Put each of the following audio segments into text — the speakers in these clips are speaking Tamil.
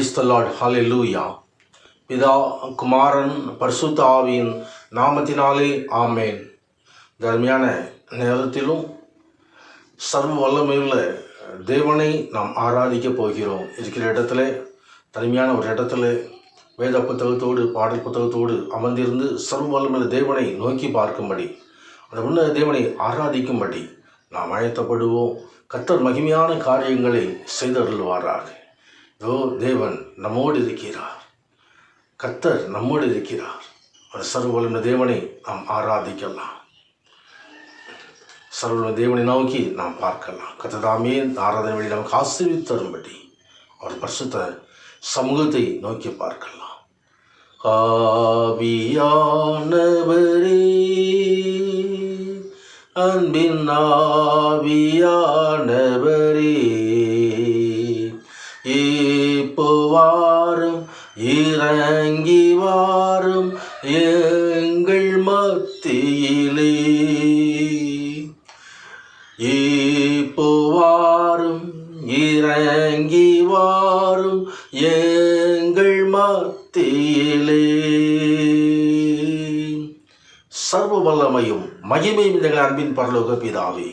பிரைஸ் தி லார்ட், ஹல்லேலூயா. பிதா, குமாரன், பரிசுத்த ஆவியின் நாமத்தினாலே ஆமேன். தர்மையான நேரத்திலும் சர்வ வல்லமையுள்ள தேவனை நாம் ஆராதிக்க போகிறோம். இருக்கிற இடத்துல தனிமையான ஒரு இடத்துல வேத புத்தகத்தோடு பாடல் புத்தகத்தோடு அமர்ந்திருந்து சர்வ வல்லமையுள்ள தேவனை நோக்கி பார்க்கும்படி, அந்த உன்னத தேவனை ஆராதிக்கும்படி நாம் ஆயத்தப்படுவோம். கர்த்தர் மகிமையான காரியங்களை செய்தருள்வாராக. தேவன் நம்மோடு இருக்கிறார், கர்த்தர் நம்மோடு இருக்கிறார். அந்த சர்வவல்லமை தேவனை நாம் ஆராதிக்கலாம், சர்வவல்லமை தேவனை நோக்கி நாம் பார்க்கலாம். கர்த்ததாமே ஆராதனை வழி நமக்கு ஆசீர்வதித்து தரும்படி அவர் பரிசுத்த சமூகத்தை நோக்கி பார்க்கலாம். ஆவியானவரே, அன்பின் ஆவியானவரே, இப்போ வாரும், இறங்கி வாரும் எங்கள் மத்தியிலே. இப்போ வாரும், இறங்கி வாரும் எங்கள் மத்தியிலே. சர்வ வல்லமையும் மகிமையும் இந்த அன்பின் பரலோக பிதாவே,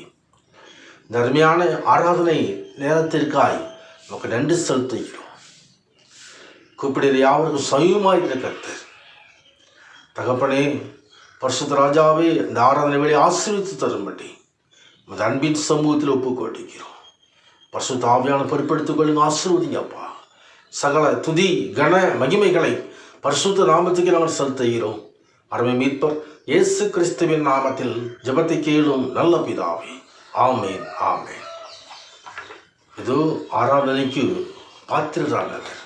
தர்மையான ஆராதனை நேரத்திற்காய் நமக்கு நன்றி செலுத்துகிறோம். கூப்பிடுகிற யாவருக்கும் சமயமாயிருக்கிற கர்த்தர் தகப்பனே, பரிசுத்த ராஜாவே, இந்த ஆராதனை வேலை ஆசீர்வதித்து தரும்படி இந்த அன்பின் சமூகத்தில் ஒப்புக் கொடுக்கிறோம். பரிசுத்த ஆவியான பொறுப்பெடுத்துக் கொள்ளுங்க, ஆசீர்வதிங்கப்பா. சகல துதி கன மகிமைகளை பரிசுத்த நாமத்துக்கு நாங்கள் செலுத்துகிறோம். அருமை மீட்பர் இயேசு கிறிஸ்துவின் நாமத்தில் ஜெபத்தை கேளும் நல்ல பிதாவே, ஆமேன், ஆமேன். இதோ ஆராதனைக்கு பாத்திரரானவர்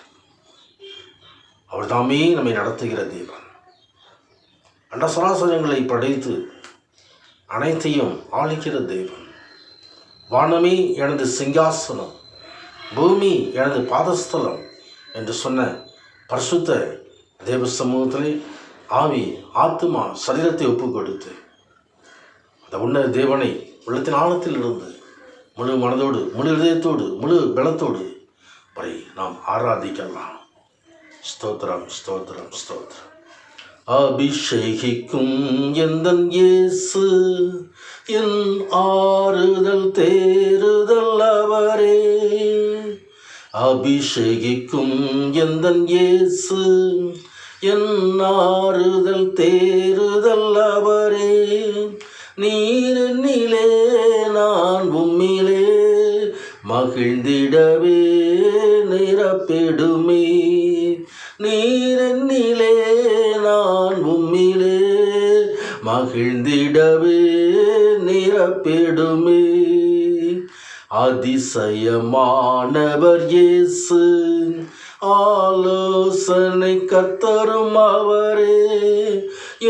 அவர் தாமே நம்மை நடத்துகிற தேவன். அண்ட சராசரங்களை படைத்து அனைத்தையும் ஆளிக்கிற தேவன். வானமே எனது சிங்காசனம், பூமி எனது பாதஸ்தலம் என்று சொன்ன பரிசுத்த தேவ சமூகத்திலே ஆவி, ஆத்துமா, சரீரத்தை ஒப்புக் கொடுத்து அந்த உன்னத தேவனை உள்ளத்தின் ஆழத்தில் இருந்து முழு மனதோடு, முழு இதயத்தோடு, முழு பலத்தோடு வரை நாம் ஆராதிக்கலாம். ஸ்தோத்திரம், ஸ்தோத்திரம், ஸ்தோத்திரம். அபிஷேகிக்கும் எந்தன் இயேசு, என் ஆறுதல் தேறுதல் அவரே. அபிஷேகிக்கும் எந்தன் இயேசு, என் ஆறுதல் தேறுதல் அவரே. நீரினிலே நான் உம்மிலே மகிழ்ந்திடவே நிரப்பிடுமே. நீரினிலே நான் உம்மிலே மகிழ்ந்திடவே நிரப்பிடுமே. அதிசயமானவர் இயேசு, ஆலோசனை கர்த்தரும் அவரே.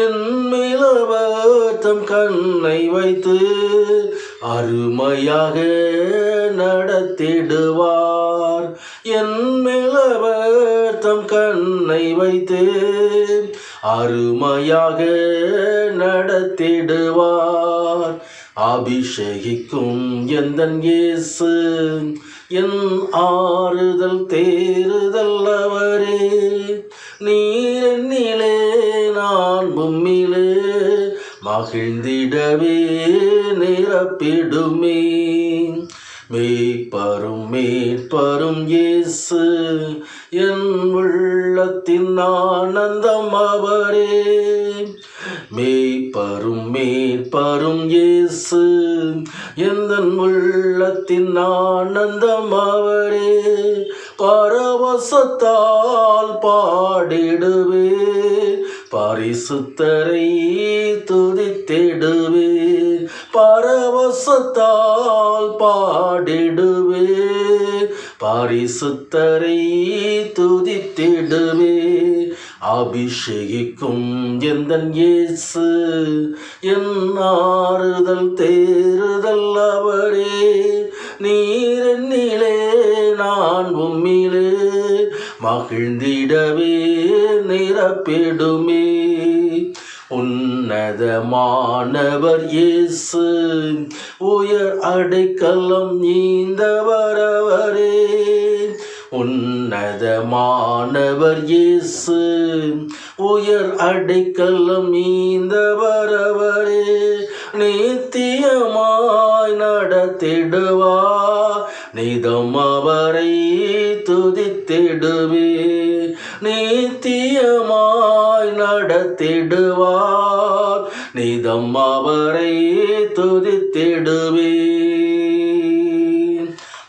என் மேலவர் தம் கண்ணை வைத்து அருமையாக நடத்திடுவார். என் மேலவர் தம் கண்ணை வைத்து அருமையாக நடத்திடுவார். அபிஷேகிக்கும் எந்தன் இயேசு, என் ஆறுதல் தேறுதல் அவரே. நீரினிலே நான் உம்மிலே மகிழ்ந்திடவே நிரப்பிடுமே. மேய்ப்பரும் மேய்ப்பரும் இயேசு, என் உள்ளத்தின் ஆனந்தம் அவரே. மேய்ப்பரும் மேய்ப்பரும் இயேசு, எந்தன் உள்ளத்தின் ஆனந்தம் அவரே. பரவசத்தால் பாடிடுவே, பரிசுத்தரை துதித்திடுவே. பரவசத்தால் பாடிடுவே, பரிசுத்தரை துதித்திடுவே. அபிஷேகிக்கும் எந்தன் இயேசு, என் ஆறுதல் தேறுதல் அவரே. நீரினிலே நான் உம்மிலே மகிழ்ந்திடவே நிரப்பிடுமே. உன்னதமானவர் இயேசு, உயர் அடைக்கலம் நீந்தவரவரே. உன்னதமானவர் உன்னதமானவர் இயேசு, உயர் அடைக்கலம் மீந்தவரவரே. நித்தியமாய் நடத்திடுவார், நிதம் அவரை துதித்திடுவே. நித்தியமாய் நடத்திடுவார், நிதம் அவரை துதித்திடுவே.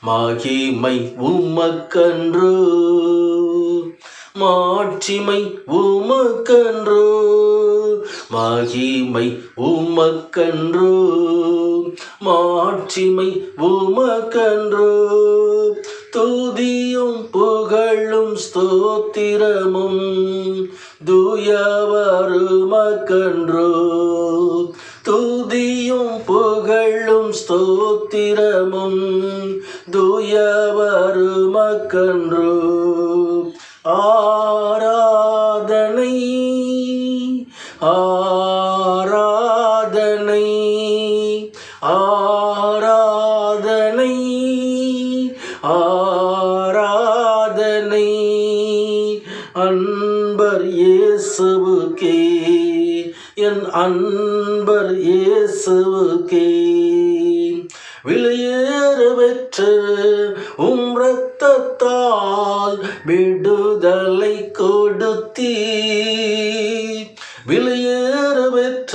மகிமை உமக்கன்று, மாட்சிமை உமக்கன்று. மகிமை உமக்கன்று, மாட்சிமை உமக்கன்று. துதியும் புகழும் ஸ்தோத்திரமும் தூயவருமக்கன்று. துதியும் புகழும் ஸ்தோத்திரமும் தூயவருமக்கன்று. ஆராதனை ஆராதனை ஆராதனை ஆராதனை அன்பர் இயேசுவுக்கே, என் அன்பர் இயேசுவுக்கே. விலையேற பெற்ற உம் இரத்தத்தால் விடுதலை கொடுத்தீர். விலையேற பெற்ற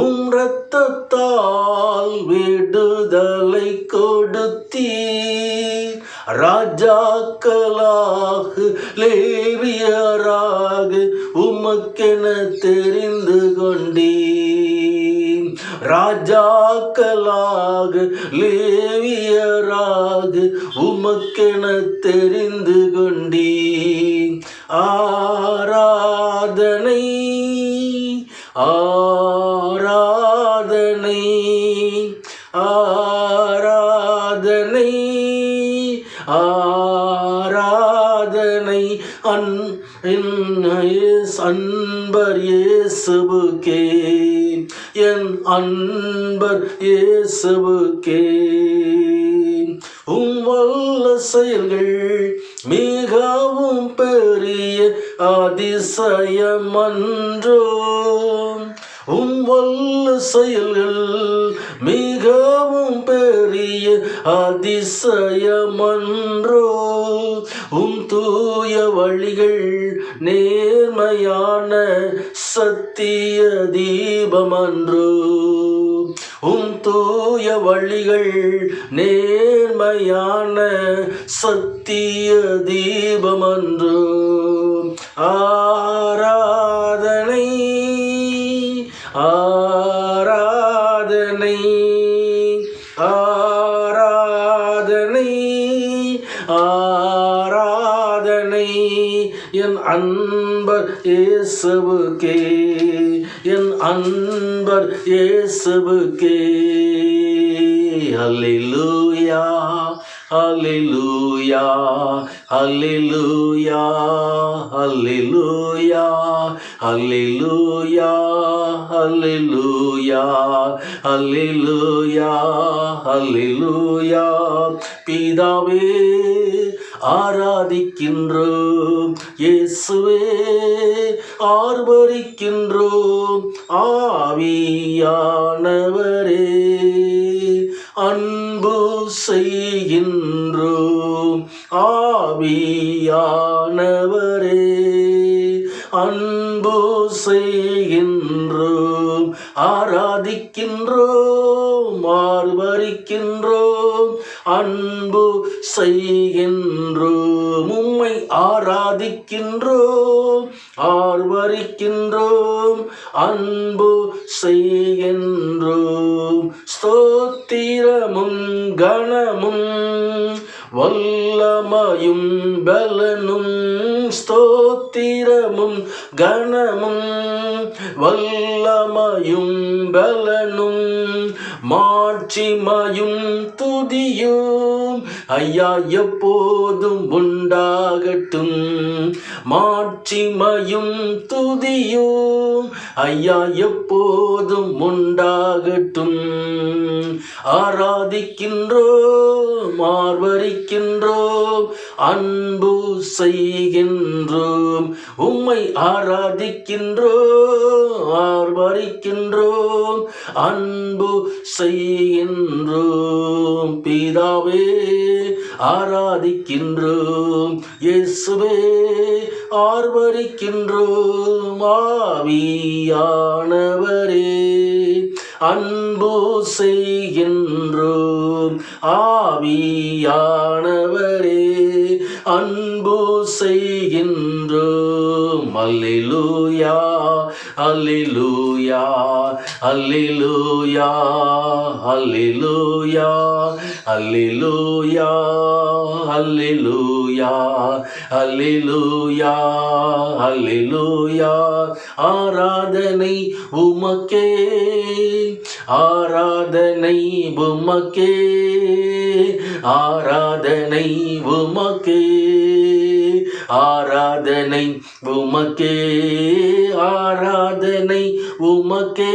உம் இரத்தத்தால் விடுதலை கொடுத்தீர். ராஜாக்களாக லேவியராக உமக்கென தெரிந்து கொண்டீர். ராஜாக்களாக லேவியராக உமக்கென தெரிந்து கொண்டீர். ஆராதனை ஆராதனை ஆராதனை ஆராதனை அன்பர் இயேசுவுக்கே, என் அன்பர் இயேசுவுக்கே. உம் வல்ல செயல்கள் மிகவும் பெரிய அதிசயமன்றோ. உம் வல்ல செயல்கள் மிகவும் பெரிய அதிசயமன்றோ. உம் தூய வழிகள் நேர்மையான சத்திய தீபமன்றோ. உம் தூய வழிகள் நேர்மையான சத்திய தீபமன்றோ. ஆராதனை ஆராதனை ஆராதனை ஆராதனை என் அன்பர் இயேசுவுக்கே, என் அன்பர் இயேசுவுக்கே. அல்லேலூயா அல்லேலூயா அல்லேலூயா அல்லேலூயா அல்லேலூயா அல்லேலூயா அல்லேலூயா அல்லேலூயா. பிதாவே ஆராதிக்கின்றோம், இயேசுவே ஆர்ப்பரிக்கின்றோம். ஆவியானவரே அன்பு செய்கின்றோம். ஆவியானவரே அன்பு செய்கின்றோம். ஆராதிக்கின்றோம், ஆர்ப்பரிக்கின்றோம், அன்பு செய்கின்றோம். உம்மை ஆராதிக்கின்றோம், ஆர்ப்பரிக்கின்றோம், அன்பு செய்கின்றோம். ஸ்தோத்திரமும் கனமும் வல்லமையும் பலனும். ஸ்தோத்திரமும் கனமும் வல்லமையும் பலனும் மாட்சிமையும் துதியும் ஐயா எப்போதும் உண்டாகட்டும். மாட்சிமையும் துதியும் ஐயா எப்போதும் உண்டாகட்டும். ஆராதிக்கின்றோம், ஆர்ப்பரிக்கின்றோம், அன்பு செய்கின்றோம், உம்மை ஆராதிக்கின்றோம், ஆர்ப்பரிக்கின்றோம், அன்பு செய்கின்றோம். பிதாவே ஆராதிக்கின்றோம், இயேசுவே ஆர்ப்பரிக்கின்றோம், ஆவியானவரே அன்பு செய்கின்றோம், ஆவியானவரே அன்பு செய்கின்றோம். அல்லேலூயா அல்லேலூயா அல்லேலூயா அல்லேலூயா அல்லேலூயா அல்லேலூயா அல்லேலூயா அல்லேலூயா. ஆராதனை உமக்கே, ஆராதனை உமக்கே, ஆராதனை உமக்கே, ஆராதனை உமக்கே, ஆராதனை உமக்கே,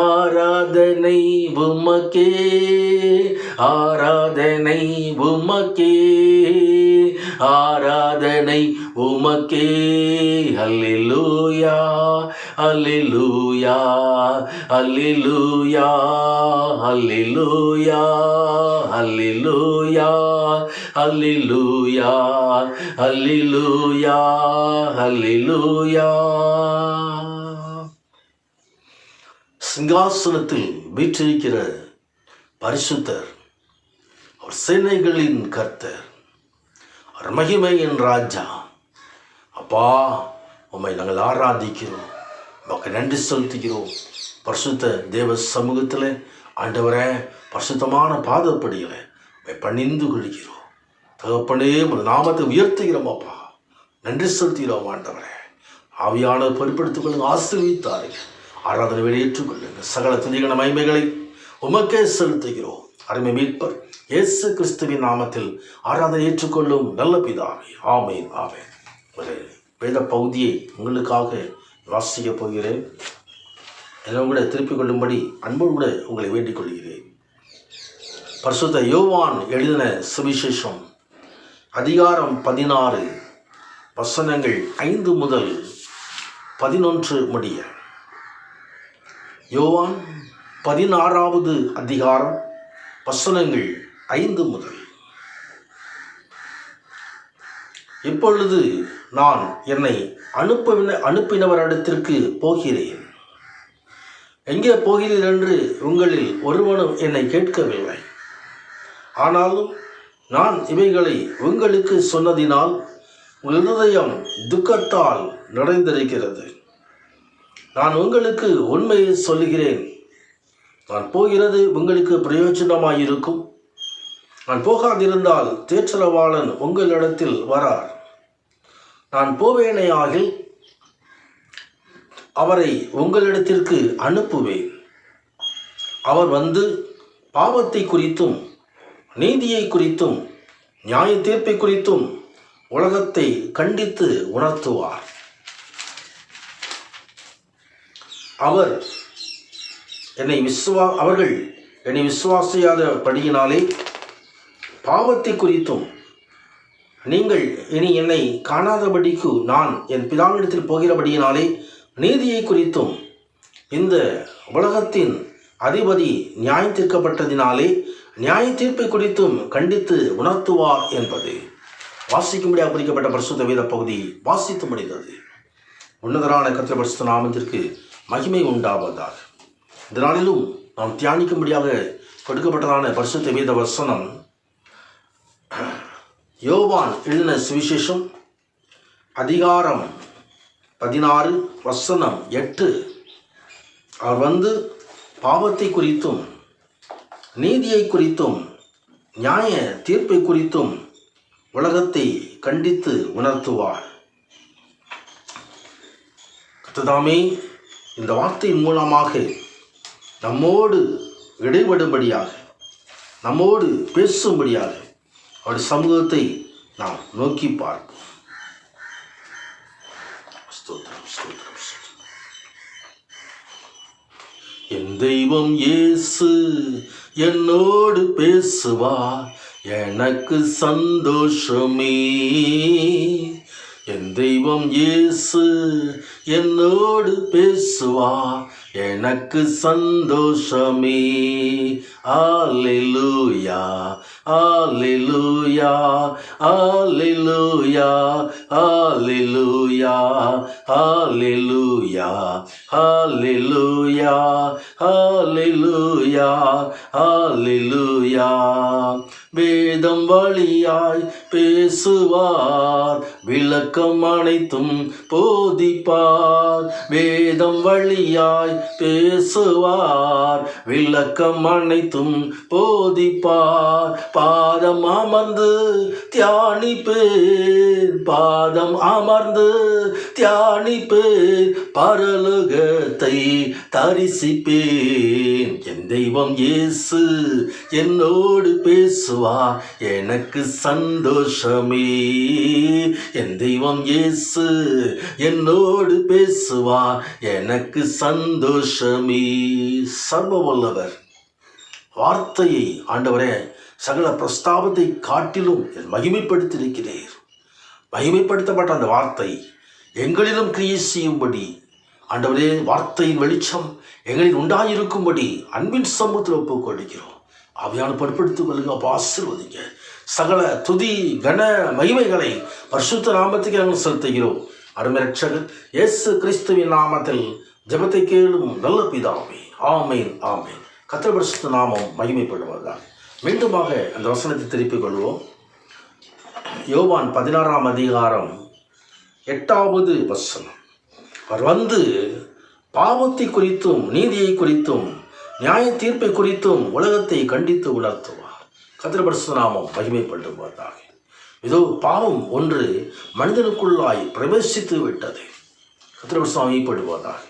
ஆராதனை உமக்கே, ஆராதனை உமக்கே, ஆராதனை உமக்கே. அல்லேலூயா அல்லேலூயா அல்லேலூயா அல்லேலூயா அல்லேலூயா அல்லேலூயா அல்லேலூயா அல்லேலூயா. சிங்காசனத்தில் வீற்றிருக்கிற பரிசுத்தர், அவர் சேனைகளின் கர்த்தர், அவர் மகிமையின் ராஜா. அப்பா, உம்மை நாங்கள் ஆராதிக்கிறோம், உமக்கு நன்றி செலுத்துகிறோம். பரிசுத்த தேவ சமூகத்தில் ஆண்டவரே, பரிசுத்தமான பாதப்படியில் உம்மை பணிந்து கொள்கிறோம். தகப்பனே, உமது நாமத்தை உயர்த்துகிறோம். அப்பா, நன்றி செலுத்துகிறோம். ஆண்டவரே, ஆவியான பொறுப்படுத்திக் கொள்ளுங்க, ஆசீர்வதித்தாருங்க. ஆராதனை வெளியேற்றுக் கொள்ளுங்க. சகல துதிகன மகிமைகளை உமக்கே செலுத்துகிறோம். அருமை மீட்பர் இயேசு கிறிஸ்துவின் நாமத்தில் ஆராதனை ஏற்றுக்கொள்ளும் நல்ல பிதாவே, ஆமென் ஆமென். ஒரு வேத பகுதியை உங்களுக்காக வாசிக்கப் போகிறேன். எல்லாம் கூட திருப்பிக் கொள்ளும்படி அன்போடு கூட உங்களை வேண்டிக் கொள்கிறேன். பரிசுத்த யோவான் எழுதின சுவிசேஷம் அதிகாரம் 16 வசனங்கள் 5 முதல் 11 முடிய. யோவான் 16வது அதிகாரம் வசனங்கள் 5 முதல். இப்பொழுது நான் என்னை அனுப்பினவரிடத்திற்கு போகிறேன். எங்கே போகிறீர் என்று உங்களில் ஒருவனும் என்னை கேட்கவில்லை. ஆனாலும் நான் இவைகளை உங்களுக்கு சொன்னதினால் உங்கள் இருதயம் துக்கத்தால் நிறைந்திருக்கிறது. நான் உங்களுக்கு உண்மையை சொல்லுகிறேன், நான் போகிறது உங்களுக்கு பிரயோஜனமாயிருக்கும். நான் போகாதிருந்தால் தேற்றரவாளன் உங்களிடத்தில் வரார். நான் போவேனேயாகில் அவரை உங்களிடத்திற்கு அனுப்புவேன். அவர் வந்து பாவத்தை குறித்தும் நீதியை குறித்தும் நியாய தீர்ப்பை குறித்தும் உலகத்தை கண்டித்து உணர்த்துவார். அவர்கள் என்னை விசுவாசியாதபடியினாலே பாவத்தை குறித்தும் நீங்கள் இனி என்னை காணாதபடிக்கு நான் என் பிதாவினிடத்தில் போகிறபடியினாலே நீதியை குறித்தும் இந்த உலகத்தின் அதிபதி நியாயம் தீர்க்கப்பட்டதினாலே நியாய தீர்ப்பை குறித்தும் கண்டித்து உணர்த்துவார் என்பது வாசிக்கும்படியாக குறிக்கப்பட்ட பரிசுத்த வேத பகுதி வாசித்து முடிந்தது. உன்னதரான கர்த்தருடைய பரிசுத்த நாமத்திற்கு மகிமை உண்டாவதாக. இந்த நாளிலும் நாம் தியானிக்கும்படியாக கொடுக்கப்பட்டதான பரிசுத்த வேத வசனம் யோவான் எழுதின சுவிசேஷம் அதிகாரம் 16 வசனம் 8. அவர் வந்து பாவத்தை குறித்தும் நீதியை குறித்தும் நியாய தீர்ப்பை குறித்தும் உலகத்தை கண்டித்து உணர்த்துவார். கர்த்ததாமே இந்த வார்த்தையின் மூலமாக நம்மோடு இடைபடும்படியாக, நம்மோடு பேசும்படியாக அவருடைய சமூகத்தை நாம் நோக்கி பார்ப்போம். என் தெய்வம் இயேசு என்னோடு பேசுவார், எனக்கு சந்தோஷமே. என் தெய்வம் இயேசு என்னோடு பேசுவார், எனக்கு சந்தோஷமே. அல்லேலூயா, அல்லேலூயா, அல்லேலூயா, அல்லேலூயா, அல்லேலூயா, அல்லேலூயா, அல்லேலூயா, அல்லேலூயா. வேதம் வழியாய் பேசுவார், விளக்கம் அனைத்தும் போதிப்பார். வேதம் வழியாய் பேசுவார், விளக்கம் அனைத்தும் போதிப்பார். பாதம் அமர்ந்து தியானிப்பேன், பாதம் அமர்ந்து தியானிப்பேன், பரலோகத்தை தரிசிப்பேன். என் தெய்வம் இயேசு என்னோடு பேசுவார், எனக்கு சந்தோஷமே. என் தெய்வம் இயேசு என்னோடு பேசுவார், எனக்கு சந்தோஷமே. சர்வ வல்லவர் வார்த்தையை ஆண்டவரே சகல பிரஸ்தாபத்தை காட்டிலும் மகிமைப்படுத்தியிருக்கிறீர். மகிமைப்படுத்தப்பட்ட அந்த வார்த்தை எங்களிலும் கிரியை செய்யும்படி ஆண்டவரே, வார்த்தையின் வெளிச்சம் எங்களில் உண்டாயிருக்கும்படி அன்பின் சமூகத்தில் ஒப்புக் கொடுக்கிறோம். ஆவியான பொறுப்படுத்திக் கொள்ளுங்க, ஆசீர்வதிங்க. சகல துதி கன மகிமைகளை பரிசுத்த நாமத்துக்கு நாங்கள் செலுத்துகிறோம். அருமை ரட்சகர் இயேசு கிறிஸ்துவின் நாமத்தில் ஜெபத்தை கேளும் நல்ல பிதாவே. ஆமேன், ஆமேன். கர்த்தர் பரிசுத்த நாமம் மகிமைப்படுவதாக. மீண்டுமாக அந்த வசனத்தை திருப்பிக் கொள்வோம். யோவான் 16ஆம் அதிகாரம் 8வது வசனம். அவர் வந்து பாவத்தை குறித்தும் நீதியை குறித்தும் நியாய தீர்ப்பை குறித்தும் உலகத்தை கண்டித்து உணர்த்துவார். கர்த்தர் பரிசுத்த நாமம் மகிமைப்படுவதாக. இதோ பாவம் ஒன்று மனிதனுக்குள்ளாய் பிரவேசித்து விட்டது. கர்த்தர் பரிசுத்த நாமம் மகிமைப்படுவதாக.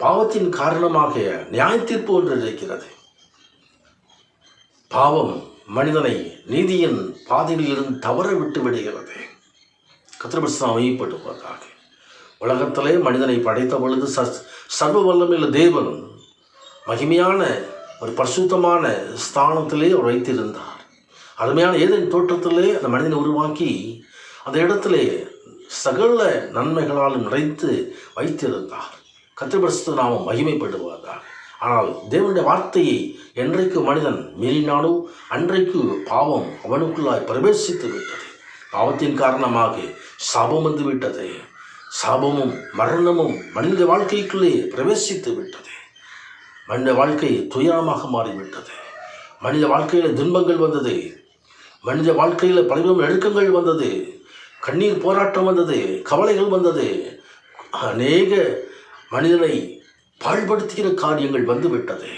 பாவத்தின் காரணமாக நியாய தீர்ப்பு ஒன்று இருக்கிறது. பாவம் மனிதனை நீதியின் பாதையில் இருந்து தவற விட்டு விடுகிறது. கர்த்தர் பரிசுத்த நாமம் மகிமைப்படுவதாக. உலகத்திலே மனிதனை படைத்த பொழுது சர்வ வல்லமையுள்ள தேவன் மகிமையான ஒரு பரிசுத்தமான ஸ்தானத்திலே வைத்திருந்தார். அருமையான ஏதேன் தோட்டத்திலே அந்த மனிதனை உருவாக்கி அந்த இடத்திலே சகல நன்மைகளாலும் நிறைத்து வைத்திருந்தார். கர்த்தர் பரிசுத்த நாமம் மகிமைப்படுவதாக. ஆனால் தேவனுடைய வார்த்தையை என்றைக்கு மனிதன் மீறினானோ அன்றைக்கு பாவம் அவனுக்குள்ளாய் பிரவேசித்து விட்டது. பாவத்தின் காரணமாக சாபம் வந்து விட்டது. சாபமும் மரணமும் மனித வாழ்க்கைக்குள்ளே பிரவேசித்து விட்டது. மனித வாழ்க்கை துயரமாக மாறிவிட்டது. மனித வாழ்க்கையில் துன்பங்கள் வந்தது. மனித வாழ்க்கையில் பலவிதமான நெருக்கங்கள் வந்தது. கண்ணீர் போராட்டம் வந்தது. கவலைகள் வந்தது. அநேக மனிதனை பாழ்படுத்துகிற காரியங்கள் வந்துவிட்டது.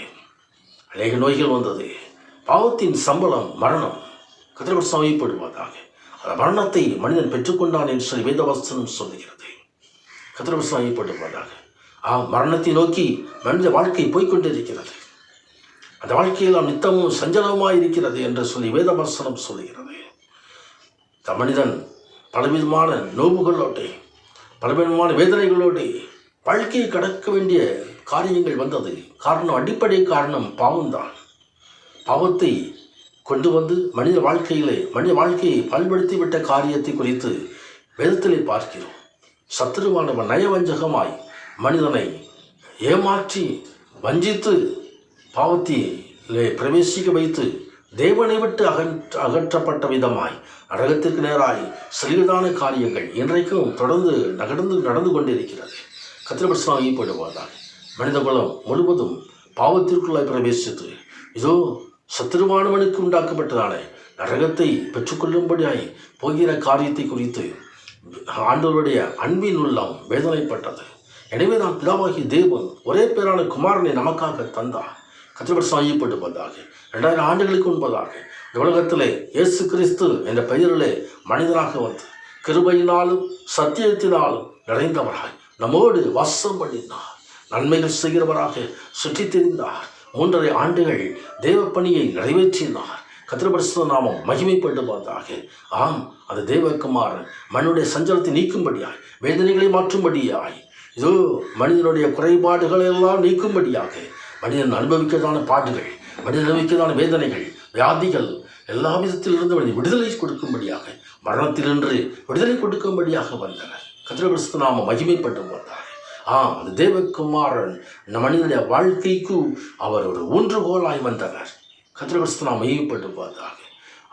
அநேக நோய்கள் வந்தது. பாவத்தின் சம்பளம் மரணம். கர்த்தர் பரிசுத்த நாமம் மகிமைப்படுவதாக. அந்த மரணத்தை மனிதன் பெற்றுக்கொண்டான் என்று சொல்லி வேதவசனம் சொல்லுகிறது. கர்த்தர் பரிசுத்த நாமம் மகிமைப்படுவதாக. மரணத்தை நோக்கி மனித வாழ்க்கை போய்கொண்டிருக்கிறது. அந்த வாழ்க்கையில் நாம் நித்தமும் சஞ்சலமாக இருக்கிறது என்று சொல்லி வேதவசனம் சொல்லுகிறது. இந்த மனிதன் பலவிதமான நோவுகளோடு பலவிதமான வேதனைகளோடு வாழ்க்கையை கடக்க வேண்டிய காரியங்கள் வந்தது. காரணம், அடிப்படை காரணம் பாவம்தான். பாவத்தை கொண்டு வந்து மனித வாழ்க்கையை பயன்படுத்திவிட்ட காரியத்தை குறித்து வேதத்திலே பார்க்கிறோம். சத்துருவானவன் நயவஞ்சகமாய் மனிதனை ஏமாற்றி வஞ்சித்து பாவத்திலே பிரவேசிக்க வைத்து தேவனை விட்டு அகற்றப்பட்ட விதமாய் நரகத்திற்கு நேராய் சிறிதான காரியங்கள் இன்றைக்கும் தொடர்ந்து நடந்து கொண்டிருக்கிறது. கர்த்தர் பரிசுத்த நாமம் மகிமைப்படுவதாக. மனித குலம் முழுவதும் பாவத்திற்குள்ளாய் பிரவேசித்து இதோ சத்துருவானவனுக்கு உண்டாக்கப்பட்டதான நரகத்தை பெற்றுக்கொள்ளும்படியாய் போகிற காரியத்தை குறித்து ஆண்டவருடைய அன்பின் உள்ளம் வேதனைப்பட்டது. எனவே நான் பிதாவாகிய தேவன் ஒரே பேரான குமாரனை நமக்காக தந்தார். கர்த்தர் பரிசுத்த நாமம் மகிமைப்படுவதாக. 2000 ஆண்டுகளுக்கு முன்பதாக உலகத்திலே இயேசு கிறிஸ்து என்ற பெயரிலே மனிதனாக வந்து கிருபையினாலும் சத்தியத்தினாலும் நிறைந்தவராய் நம்மோடு வாசம் பண்ணினார். நன்மைகள் செய்கிறவராக சுற்றித் திரிந்தார். 3.5 ஆண்டுகள் தேவ பணியை நிறைவேற்றினார். கர்த்தர் பரிசுத்த நாமம் மகிமைப்படுவதாக. ஆம், அது தேவகுமாரன் மனிதனுடைய சஞ்சலத்தை நீக்கும்படியாய், வேதனைகளை மாற்றும்படியாய், இதோ மனிதனுடைய குறைபாடுகளை எல்லாம் நீக்கும்படியாக, மனிதன் அனுபவிக்கிறதான பாடுகள், மனிதன் அனுபவிக்கிறதான வேதனைகள், வியாதிகள் எல்லா விதத்திலிருந்து விடுதலை கொடுக்கும்படியாக, மரணத்திலின்று விடுதலை கொடுக்கும்படியாக வந்தனர். கர்த்தருடைய பரிசுத்த நாமம் மகிமைப்பட்டு வந்தார். அந்த தேவகுமாரன் மனிதனுடைய வாழ்க்கைக்கு அவர் ஒரு ஊன்றுகோலாய் வந்தவர். கர்த்தருடைய பரிசுத்த நாமம் மகிமைப்பட்டு வந்தார்.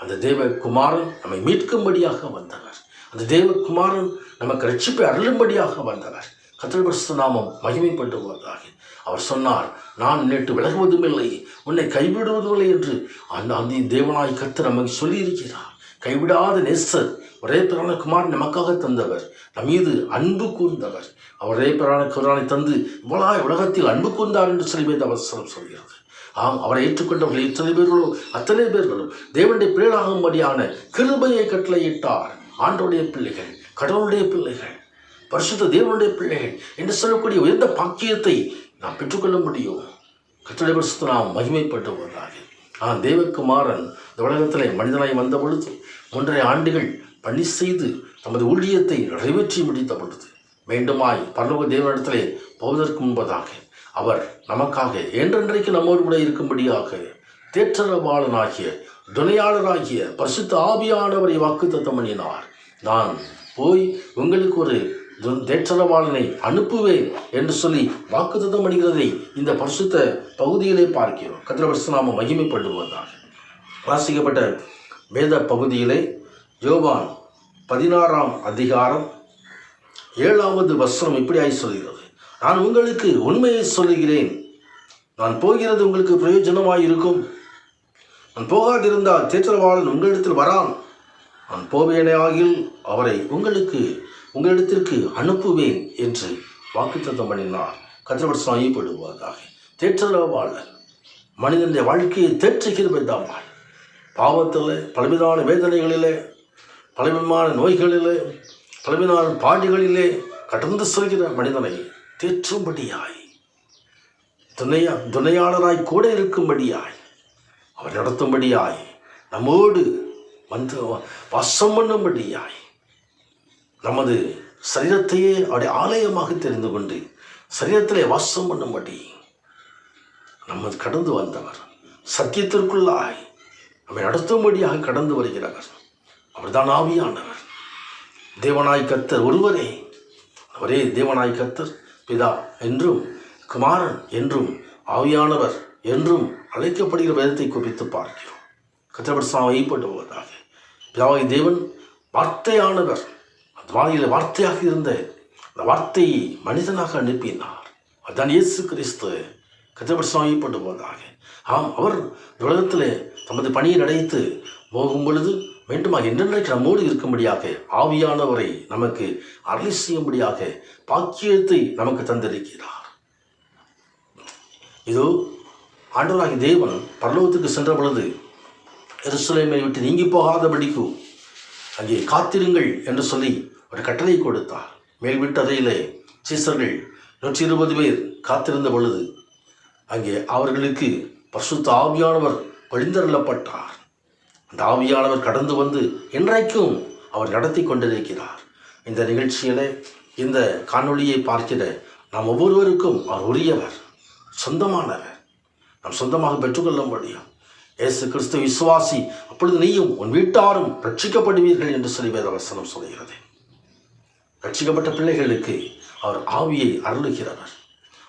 அந்த தேவகுமாரன் நம்மை மீட்கும்படியாக வந்தவர். அந்த தேவகுமாரன் நமக்கு ரட்சிப்பை அருளும்படியாக வந்தவர். கர்த்தருடைய பரிசுத்த நாமம் மகிமைப்பட்டு வந்தார். அவர் சொன்னார், நான் நேற்று விலகுவதும் இல்லை, உன்னை கைவிடுவதும் இல்லை என்று அந்த தேவனாய் கர்த்தர் நமக்கு சொல்லியிருக்கிறார். கைவிடாத நேசர், ஒரே பிரான குமாரன் நமக்காக தந்தவர், நம் மீது அன்பு கூர்ந்தவர். அவர் ஒரே பிரான குமாரனை தந்து இவ்வளவு உலகத்தில் அன்பு கூர்ந்தார் என்று சொல்லி அவசரம் சொல்கிறது. அவரை ஏற்றுக்கொண்டவர்கள் எத்தனை பேர்களோ அத்தனை பேர்களும் தேவனுடைய பிள்ளைகளாகும்படியான கிருபையை கட்டளையிட்டார். ஆண்டோடைய பிள்ளைகள், கடவுளுடைய பிள்ளைகள், பரிசுத்த தேவனுடைய பிள்ளைகள் என்று சொல்லக்கூடிய உயர்ந்த பாக்கியத்தை நாம் பெற்றுக்கொள்ள முடியும். கர்த்தருடைய பரிசுத்த நாமம் மகிமைப்பட்டு வந்தார். தேவகுமாரன் இந்த உலகத்திலே மனிதனாய் வந்த பொழுது 3.5 ஆண்டுகள் பணி செய்து தமது ஊழியத்தை நிறைவேற்றி முடித்த பொழுது மீண்டுமாய் பரலோக தேவனிடத்திலே போவதற்கு முன்பதாக அவர் நமக்காக என்றென்றைக்கு நம்மோடு கூட இருக்கும்படியாக தேற்றரவாளனாகிய துணையாளராகிய பரிசுத்த ஆவியானவரை வாக்குத்தத்தம் பண்ணினார். நான் போய் உங்களுக்கு ஒரு தேற்றரவாளனை அனுப்புவேன் என்று சொல்லி வாக்குத்தத்தம் பண்ணுகிறதை இந்த பரிசுத்த பகுதியிலே பார்க்கிறோம். கர்த்தருடைய பரிசுத்த நாமம் மகிமைப்படுவதாக வாசிக்கப்பட்ட வேத பகுதியிலே யோவான் 16ஆம் அதிகாரம் 7வது வசனம் இப்படியாய் சொல்கிறது, நான் உங்களுக்கு உண்மையை சொல்லுகிறேன், நான் போகிறது உங்களுக்கு பிரயோஜனமாய் இருக்கும். நான் போகாதிருந்தால் தேற்றரவாளன் உங்களிடத்தில் வரான். நான் போவேனே ஆகில் அவரை உங்களிடத்திற்கு அனுப்புவேன் என்று வாக்குத்தத்தம் பண்ணினார். கர்த்தருடைய நாமம் மகிமைப்படுவதாக. தேற்றரவாளன் மனிதனுடைய வாழ்க்கையை தேற்றுகிறதால் பாவத்தில், பலவிதமான வேதனைகளிலே, பலவிதமான நோய்களிலே, பலவிதமான பாடுகளிலே கடந்து செல்கிற மனிதனை தேற்றும்படியாய், துணையாளராய் கூட இருக்கும்படியாய், அவர் நடத்தும்படியாய், நம்மோடு வந்து வாசம் பண்ணும்படியாய், நமது சரீரத்தையே அவருடைய ஆலயமாக தெரிந்து கொண்டு சரீரத்திலே வாசம் பண்ணும்படி நமது கடந்து வந்தவர், சத்தியத்திற்குள்ளாய் நம்மை நடத்தும்படியாக கடந்து வருகிறவர். அவர்தான் ஆவியானவர். தேவனாய் கர்த்தர் ஒருவரே, ஒரே தேவனாய் கர்த்தர் பிதா என்றும் குமாரன் என்றும் ஆவியானவர் என்றும் அழைக்கப்படுகிற வேதத்தை குறித்து பார்க்கிறோம். கர்த்தருடைய நாமம் மகிமைப்படுவதாக. பிதாவாகிய தேவன் வார்த்தையானவர், அந்த வாயில வார்த்தையாக இருந்த அந்த வார்த்தையை மனிதனாக அனுப்பினார். அதுதான் இயேசு கிறிஸ்து. கர்த்தருடைய நாமம் மகிமைப்படுவதாக. அவர் உலகத்தில் தமது பணியை நடைத்து போகும் பொழுது மீண்டுமாக என்றென்றைக்கு நம்மோடு இருக்கும்படியாக ஆவியானவரை நமக்கு அருளி செய்யும்படியாக பாக்கியத்தை நமக்கு தந்திருக்கிறார். இதோ ஆண்டவராகிய தேவன் பரலோகத்துக்கு சென்ற பொழுது எருசலேமை விட்டு நீங்கி போகாதபடிக்கு அங்கே காத்திருங்கள் என்று சொல்லி ஒரு கட்டளை கொடுத்தார். மேல் வீட்டு அறையிலே சீசர்கள் 120 பேர் காத்திருந்த பொழுது அங்கே அவர்களுக்கு பரிசுத்த ஆவியானவர் பொழிந்தருளப்பட்டார். அந்த ஆவியானவர் கடந்து வந்து இன்றைக்கும் அவர் நடத்தி கொண்டிருக்கிறார். இந்த நிகழ்ச்சியிலே, இந்த காணொளியை பார்க்கிற நாம் ஒவ்வொருவருக்கும் அவர் உரியவர், சொந்தமானவர். நாம் சொந்தமாக பெற்றுக்கொள்ள முடியும். இயேசு கிறிஸ்து விசுவாசி, அப்பொழுது நீயும் உன் வீட்டாரும் ரட்சிக்கப்படுவீர்கள் என்று சொல்லி வேத வசனம் சொல்கிறது. ரட்சிக்கப்பட்ட பிள்ளைகளுக்கு அவர் ஆவியை அருளுகிறவர்.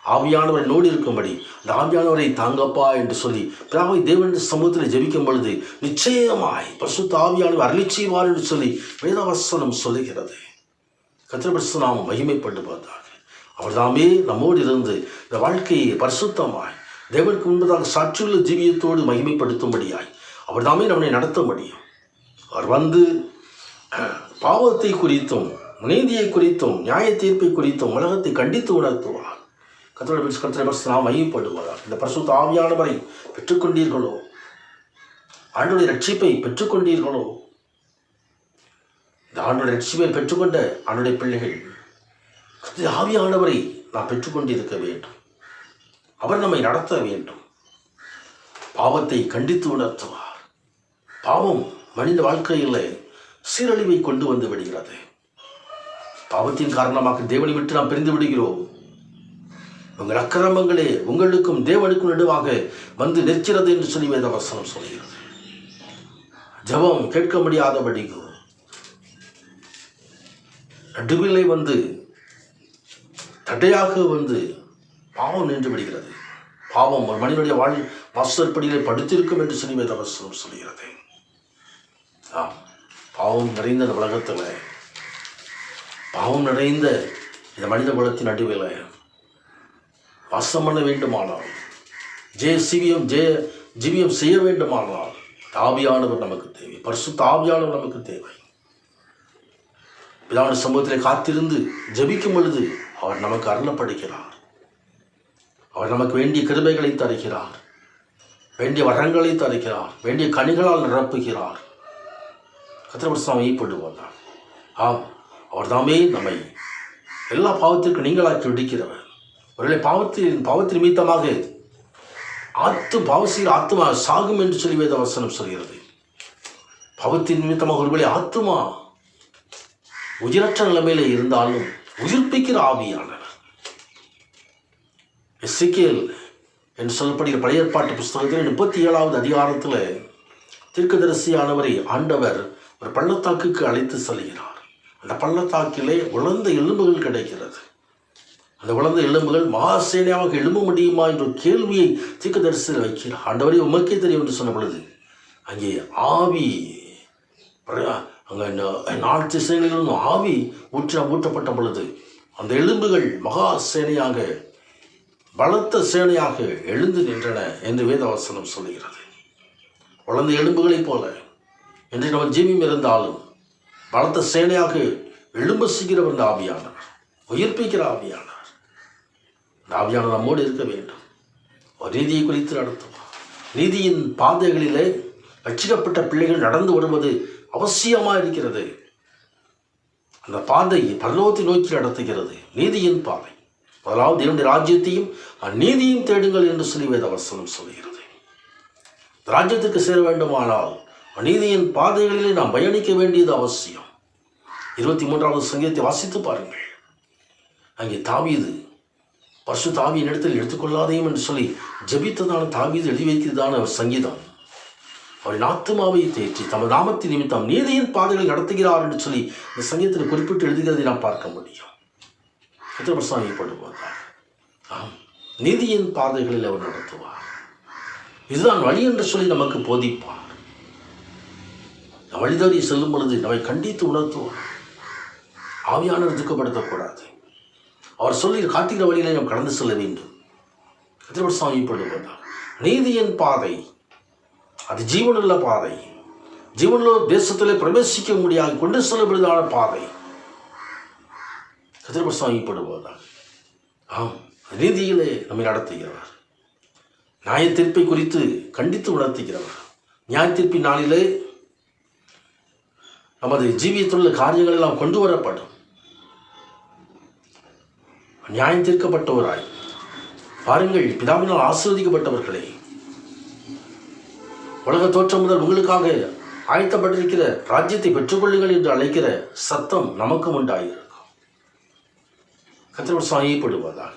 ஆவியானவரை நோடி இருக்கும்படி அந்த ஆவியானவரை தாங்கப்பா என்று சொல்லி பிதாவை தேவனுடைய சமூகத்தில் ஜெபிக்கும் பொழுது நிச்சயமாய் பரிசுத்த ஆவியானவர் அருளி செய்வார் என்று சொல்லி வேதவசனம் சொல்லுகிறது. கர்த்தருடைய நாமம் மகிமைப்படுவதாக. அவர் தாமே நம்மோடு இருந்து இந்த வாழ்க்கையை பரிசுத்தமாய் தேவனுக்கு முன்பதாக சாட்சியுள்ள ஜீவியத்தோடு மகிமைப்படுத்தும்படியாய் அவர் தாமே நம்மை நடத்த முடியும். அவர் வந்து பாவத்தை குறித்தும் நீதியை குறித்தும் நியாய தீர்ப்பை குறித்தும் உலகத்தை கண்டித்து உணர்த்துவார். கர்த்தருடைய நாமம் மகிமைப்படுவதாக. இந்த பரிசுத்த ஆவியானவரை பெற்றுக்கொண்டீர்களோ, ஆண்டவருடைய ரட்சிப்பை பெற்றுக்கொண்டீர்களோ, இந்த ஆண்டவருடைய ரட்சிப்பை பெற்றுக்கொண்ட ஆண்டவருடைய பிள்ளைகள் ஆவியானவரை நாம் பெற்றுக்கொண்டிருக்க வேண்டும். அவர் நம்மை நடத்த வேண்டும். பாவத்தை கண்டித்து உணர்த்துவார். பாவம் மனித வாழ்க்கையில் சீரழிவை கொண்டு வந்து விடுகிறது. பாவத்தின் காரணமாக தேவனை விட்டு நாம் பிரிந்து விடுகிறோம். உங்கள் அக்கிரமங்களே உங்களுக்கும் தேவனுக்கும் நடுவாக வந்து நிற்கிறது என்று சொல்லி வேத வசனம் சொல்கிறது. ஜெபம் கேட்க முடியாதபடிக்கு நடுவிலே வந்து தடையாக வந்து பாவம் நின்று விடுகிறது. பாவம் ஒரு மனிதனுடைய வாசற்படியிலே படுத்திருக்கும் என்று சொல்லி வேதவசனம் சொல்கிறது. பாவம் நிறைந்த இந்த உலகத்தில், பாவம் நிறைந்த இந்த மனித குலத்தின் நடுவில் வாசம் பண்ண வேண்டுமானால், ஜீவியம் செய்ய வேண்டுமானால் ஆவியானவர் நமக்கு தேவை. பரிசுத்த ஆவியானவர் நமக்கு தேவை. பிதாவின் சமூகத்திலே காத்திருந்து ஜெபிக்கும் பொழுது அவர் நமக்கு அருளப்படுகிறார். அவர் நமக்கு வேண்டிய கிருபைகளை தருகிறார், வேண்டிய வரங்களை தருகிறார், வேண்டிய கனிகளால் நிரப்புகிறார். கர்த்தர் ஈடுபடுவார். ஆம், அவர் தாமே நம்மை எல்லா பாவத்திற்கும் நீங்களாக்கி விடுக்கிறவர். ஒருவேளை பாவத்தின் நிமித்தமாக பாவசீர் ஆத்மா சாகும் என்று சொல்லி வேத வசனம் சொல்கிறது. பாவத்தின் நிமித்தமாக ஒருவேளை ஆத்மா உயிரற்ற நிலைமையில இருந்தாலும் உயிர்ப்பிக்கிற ஆவியானவர். எசேக்கியேல் என்று சொல்லப்படுகிற பழைய ஏற்பாட்டு புஸ்தகத்தில் 37வது அதிகாரத்தில் தீர்க்கதரிசியானவரை ஆண்டவர் ஒரு பள்ளத்தாக்குக்கு அழைத்து செல்கிறார். அந்த பள்ளத்தாக்கிலே உலர்ந்த எலும்புகள் கிடைக்கிறது. அந்த உலர்ந்த எலும்புகள் மகாசேனையாக எழும்ப முடியுமா என்ற கேள்வியை தீர்க்கதரிசியில் வைக்கிறார். ஆண்டவரே உமக்கே தெரியும் என்று சொன்ன பொழுது அங்கே ஆவி, அங்கே 4 திசைகளிலும் ஆவி ஊற்றப்பட்ட பொழுது அந்த எலும்புகள் மகா சேனையாக, பலத்த சேனையாக எழுந்து நின்றன என்று வேதவசனம் சொல்கிறது. வளர்ந்த எலும்புகளைப் போல என்று நம்ம ஜீவியம் இருந்தாலும் பலத்த சேனையாக எழும்ப செய்கிறவர் இந்த ஆவியானவர், உயிர்ப்பிக்கிற ஆவியானவர். இந்த ஆவியானவர் நம்மோடு இருக்க வேண்டும். ஒரு நீதியை குறித்து நடத்துவார். நீதியின் பாதைகளிலே ரட்சிக்கப்பட்ட பிள்ளைகள் நடந்து வருவது அவசியமாக இருக்கிறது. அந்த பாதை பரலோகத்தை நோக்கி நடத்துகிறது. நீதியின் பாதை. முதலாவது தேவனுடைய ராஜ்யத்தையும் நீதியும் தேடுங்கள் என்று சொல்லி வேதவசனம் சொல்கிறது. ராஜ்யத்துக்கு சேர வேண்டுமானால் நீதியின் பாதைகளிலே நாம் பயணிக்க வேண்டியது அவசியம். 23வது சங்கீதத்தை வாசித்து பாருங்கள். அங்கே தாவீது பரிசுத்த ஆவியின் இடத்தில் எடுத்துக்கொள்ளாதையும் என்று சொல்லி ஜெபித்ததான தாவீது எழுதி வைக்கிறதான சங்கீதம். அவரின் ஆத்துமாவை தேற்றி தமது நாமத்தின் நிமித்தம் நீதியின் பாதைகளை நடத்துகிறார் என்று சொல்லி இந்த சங்கீதத்தில் குறிப்பிட்டு எழுதுகிறதை நாம் பார்க்க முடியும். ஈடுபடுவதால் ஆம், நீதியின் பாதைகளில் அவர் நடத்துவார். இதுதான் வழி என்று சொல்லி நமக்கு போதிப்பார். வழிதறி செல்லும் பொழுது நம்மை கண்டித்து உணர்த்துவார். ஆவியானவர் துக்கப்படுத்தக்கூடாது. அவர் சொல்லி காட்டுகிற வழியிலே நாம் கடந்து செல்ல வேண்டும். ஈடுபடுவதால் நீதியின் பாதை அது ஜீவனுள்ள பாதை. ஜீவனுள்ள தேசத்திலே பிரவேசிக்க முடியாது கொண்டு செல்லப்படுவதான பாதை. ஈடுபடுவதால் ஆம், நீதியிலே நம்மை நடத்துகிறவர். நியாய தீர்ப்பை குறித்து கண்டித்து உணர்த்துகிறவர். நியாய தீர்ப்பின் நாளிலே நமது ஜீவியத்துள்ள காரியங்கள் எல்லாம் கொண்டு வரப்படும். நியாயம் தீர்க்கப்பட்டவராய் பாருங்கள், பிதாவினால் ஆசீர்வதிக்கப்பட்டவர்களே, உலக தோற்றம் முதல் உங்களுக்காக ஆயத்தப்பட்டிருக்கிற ராஜ்யத்தை பெற்றுக்கொள்ளுங்கள் என்று அழைக்கிற சத்தம் நமக்கும் உண்டாயிருக்கும். கர்த்தர் ஈடுபடுவதாக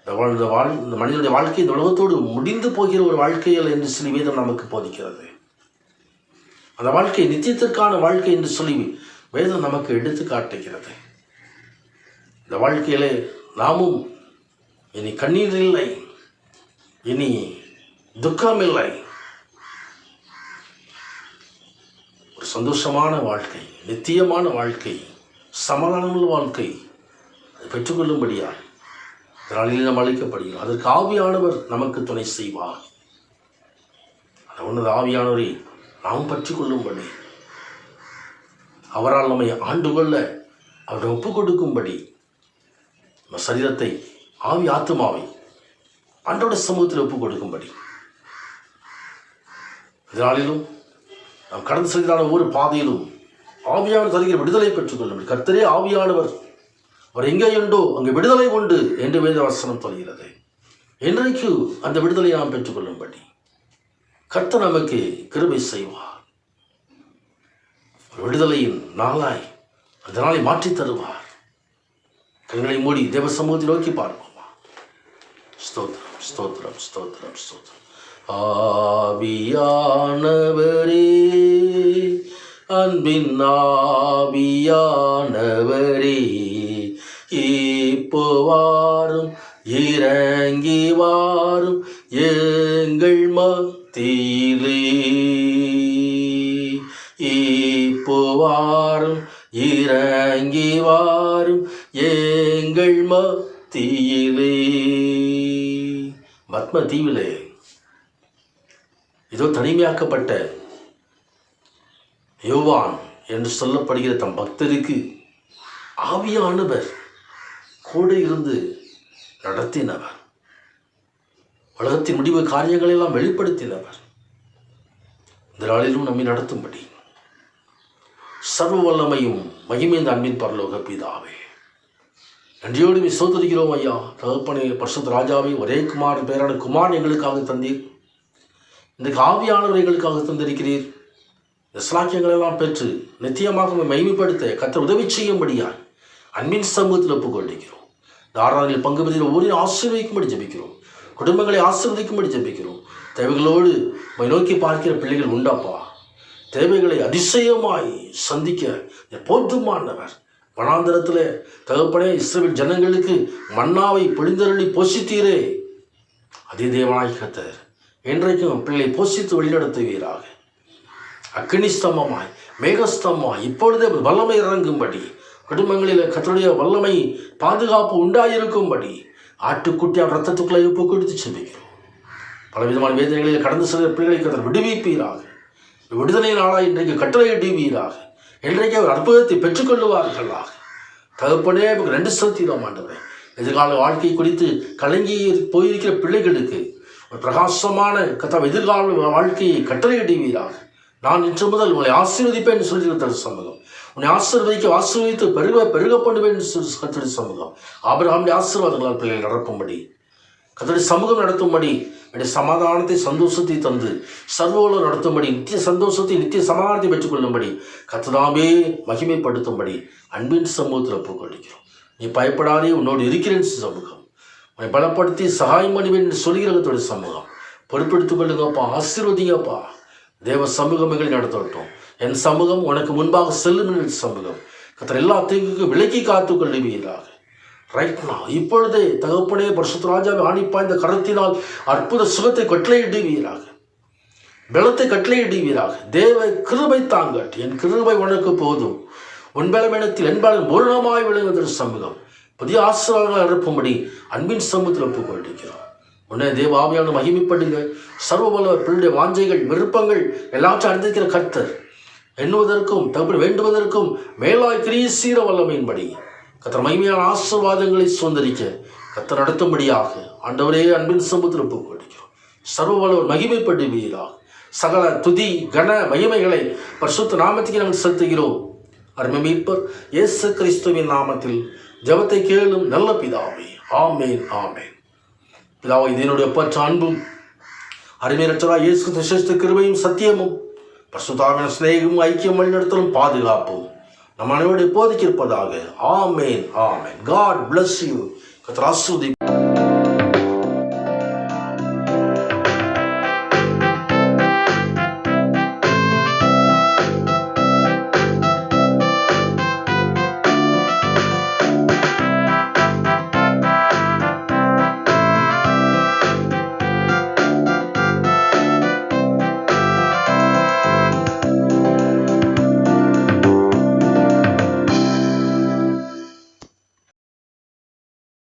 இந்த மனிதனுடைய வாழ்க்கை இந்த உலகத்தோடு முடிந்து போகிற ஒரு வாழ்க்கையில் என்று சொல்லி வேதம் நமக்கு போதிக்கிறது. அந்த வாழ்க்கை நித்தியத்திற்கான வாழ்க்கை என்று சொல்லி வேதம் நமக்கு எடுத்து காட்டுகிறது. இந்த வாழ்க்கையிலே நாமும் இனி கண்ணீர் இல்லை, இனி துக்கம் இல்லை, ஒரு சந்தோஷமான வாழ்க்கை, நித்தியமான வாழ்க்கை, சமாதானமுள்ள வாழ்க்கை பெற்றுக்கொள்ளும்படியால் நாளில் நாம் அழைக்கப்படுகிறோம். அதற்கு ஆவியானவர் நமக்கு துணை செய்வார். அந்த உன்னத ஆவியானவரை நாம் பற்றி கொள்ளும்படி, அவரால் நம்மை ஆண்டு கொள்ள அவரை ஒப்புக் கொடுக்கும்படி நம்ம சரீரத்தை, ஆவி ஆத்மாவை ஆண்டோட சமூகத்தில் ஒப்புக் கொடுக்கும்படி இதனாலும் நாம் கடந்து செல்கிறான ஒவ்வொரு பாதையிலும் ஆவியானவர் தருகிற விடுதலை பெற்றுக்கொள்ளும்படி. கர்த்தரே ஆவியானவர், அவர் எங்கே உண்டோ அங்கே விடுதலை உண்டு என்று வேத வசனம் சொல்கிறது. இன்றைக்கு அந்த விடுதலை நாம் பெற்றுக்கொள்ளும்படி கர்த்தர் நமக்கு கிருபை செய்வார். விடுதலையின் நாளாய் அந்த நாளை மாற்றி தருவார். கண்களை மூடி தேவ சமூகத்தை நோக்கி பார்ப்போமா? ஸ்தோத்திரம், ஸ்தோத்திரம், ஸ்தோத்திரம், ஸ்தோத்திரம். ஆவியானவரே அன்பின் ஆவியானவரே இப்போ வாரும் இறங்கி வாரும் எங்கள் மத்தியிலே. இப்போ வாரும் இறங்கி வாரும் எங்கள் மத்தியிலே. பத்ம தீவிலே இதோ தனிமையாக்கப்பட்ட யோவான் என்று சொல்லப்படுகிற தம் பக்தருக்கு ஆவியானவர் கூட இருந்து நடத்தினவர், உலகத்தின் முடிவு காரியங்களை எல்லாம் வெளிப்படுத்தினவர். இந்த நாளிலும் நம்மை நடத்தும்படி சர்வ வல்லமையும் மகிமைந்த அன்பின் பரலோக பிதாவே, நன்றியோடு சோதரிக்கிறோம் ஐயா. தகப்பனே, பரிசுத்த ராஜாவை ஒரே குமார் பேரான குமார் எங்களுக்காக தந்தீர். இன்றைக்கு ஆவியானவர் எங்களுக்காக தந்திருக்கிறீர். இந்த சிலாக்கியங்களெல்லாம் பெற்று நித்தியமாக மகிமைப்படுத்த கர்த்தர் உதவி செய்யும்படியாய் அன்பின் சமூகத்தில் ஒப்புக்கொண்டிருக்கிறோம். இந்த ஆராதனையில் பங்கு பெறுகிற ஊரில் ஆசீர்வதிக்கும்படி ஜெபிக்கிறோம். குடும்பங்களை ஆசீர்வதிக்கும்படி ஜெபிக்கிறோம். தேவைகளோடு நோக்கி பார்க்கிற பிள்ளைகள் உண்டாப்பா. தேவைகளை அதிசயமாய் சந்திக்க போதுமானவர். வனாந்தரத்தில் தகப்பனே, இஸ்ரவேல் ஜனங்களுக்கு மன்னாவை பொழிந்தருளி போஷித்தீரே, அதே தேவனாய் கர்த்தர் என்றைக்கும் பிள்ளை போஷித்து வழிநடத்துவீராக. அக்னிஸ்தம்பமாய் மேகஸ்தம்பமாய் இப்பொழுதே வல்லமை இறங்கும்படி, குடும்பங்களில் கர்த்தருடைய வல்லமை பாதுகாப்பு உண்டாயிருக்கும்படி ஆட்டுக்குட்டியாக ரத்தத்துக்குள்ளே ஒப்பு கொடுத்து செபிக்கிறோம். பலவிதமான வேதனைகளில் கடந்து செல்கிற பிள்ளைகளை கர்த்தர் விடுவிப்பீராக. விடுதலை நாளாய் இன்றைக்கு கட்டளையிடுவீராக. இன்றைக்கு அவர் அற்புதத்தை பெற்றுக்கொள்ளுவார்களாக. தகப்பனே, 2 சதவீதம் ஆண்டவரே, எதிர்கால வாழ்க்கை குறித்து கலங்கி போயிருக்கிற பிள்ளைகளுக்கு ஒரு பிரகாசமான எதிர்கால வாழ்க்கையை கட்டளையிடுவீராக. நான் இன்று முதல் உங்களை ஆசீர்வதிப்பேன் என்று சொல்லியிருக்கிற சமூகம், உன்னை ஆசீர்வதித்து பெருக பண்ணுவேன் என்று கர்த்தருடைய சமூகம், ஆபிரகாமுடைய ஆசீர்வாதங்களால் பிள்ளைகள் நடக்கும்படி, கர்த்தருடைய சமூகம் நடத்தும்படி, என்னுடைய சமாதானத்தை சந்தோஷத்தை தந்து சர்வோல நடத்தும்படி, நித்திய சந்தோஷத்தை நித்திய சமாதானத்தை பெற்றுக்கொள்ளும்படி, கர்த்தராமே மகிமைப்படுத்தும்படி அன்பின் சமூகத்தில் ஒப்புக்கொள்கிறோம். நீ பயப்படாதே, உன்னோடு இருக்கிறேன் சமூகம், உன்னை பலப்படுத்தி சகாயம் பண்ணுவேன் என்று சொல்கிற கர்த்தருடைய சமூகம் பொறுப்பெடுத்துக் கொள்ளுங்கப்பா. ஆசீர்வதிங்கப்பா. தேவ சமூகம் எங்களை நடத்தட்டும். என் சமூகம் உனக்கு முன்பாக செல்லும் என்ற சமூகம் கர்த்தர் எல்லா தீங்குக்கும் விலக்கி காத்து கொள்ளுவீராக. ரைட்னா இப்பொழுதே தகப்பனே, பரிசுத்த ராஜாவை ஆணிப்பாய்ந்த கரத்தினால் அற்புத சுகத்தை கட்டளையிடுவீராக, பலத்தை கட்டளையிடுவீராக. தேவ கிருபை தாங்கட், என் கிருபை உனக்கு போதும், உன் பலமெனத்தில் என் பலம் பூரணமாய் விளங்குகிற சமூகம் புதிய ஆசீர்வாதங்களை அனுப்பும்படி அன்பின் சமூகத்தில் ஒப்புக்கொண்டிருக்கிறோம். உன்னை தேவ ஆவியான மகிமைப்படுங்க. சர்வ வல்லவர் பிள்ளைய வாஞ்சைகள் விருப்பங்கள் எல்லாற்றையும் அறிந்திருக்கிற கர்த்தர் எண்ணுவதற்கும் தகப்பன் வேண்டுவதற்கும் மேலாய் கிரீசீர வல்லமையின்படி கர்த்தர் மகிமையான ஆசீர்வாதங்களை சுதந்திரிக்க கர்த்தர் நடத்தும்படியாக ஆண்டவரே அன்பின் சமூகத்தில் ஒப்புக்கொண்டிருக்கிறோம். சர்வ வல்லவர் மகிமைப்படுவீராக. சகல துதி கன மகிமைகளை பரிசுத்த நாமத்துக்கு நாங்கள் செலுத்துகிறோம். அருமை மீட்பர் இயேசு கிறிஸ்துவின் நாமத்தில் ஜெபத்தை கேளும் நல்ல பிதாவே. ஆமேன், ஆமேன். பிதாவை, இதனுடைய ஒப்பற்ற அன்பும் அருமையற்றதா இயேசு கிறிஸ்து கிருபையும் சத்தியமும் பரிசுத்தாவின் சிநேகமும் ஐக்கியம் வழிநடத்தலும் பாதுகாப்பும் நம் அனைவருடைய போதிக்கு இருப்பதாக. ஆமேன், ஆமேன். God bless you. கர்த்தர் ஆசீர்வதி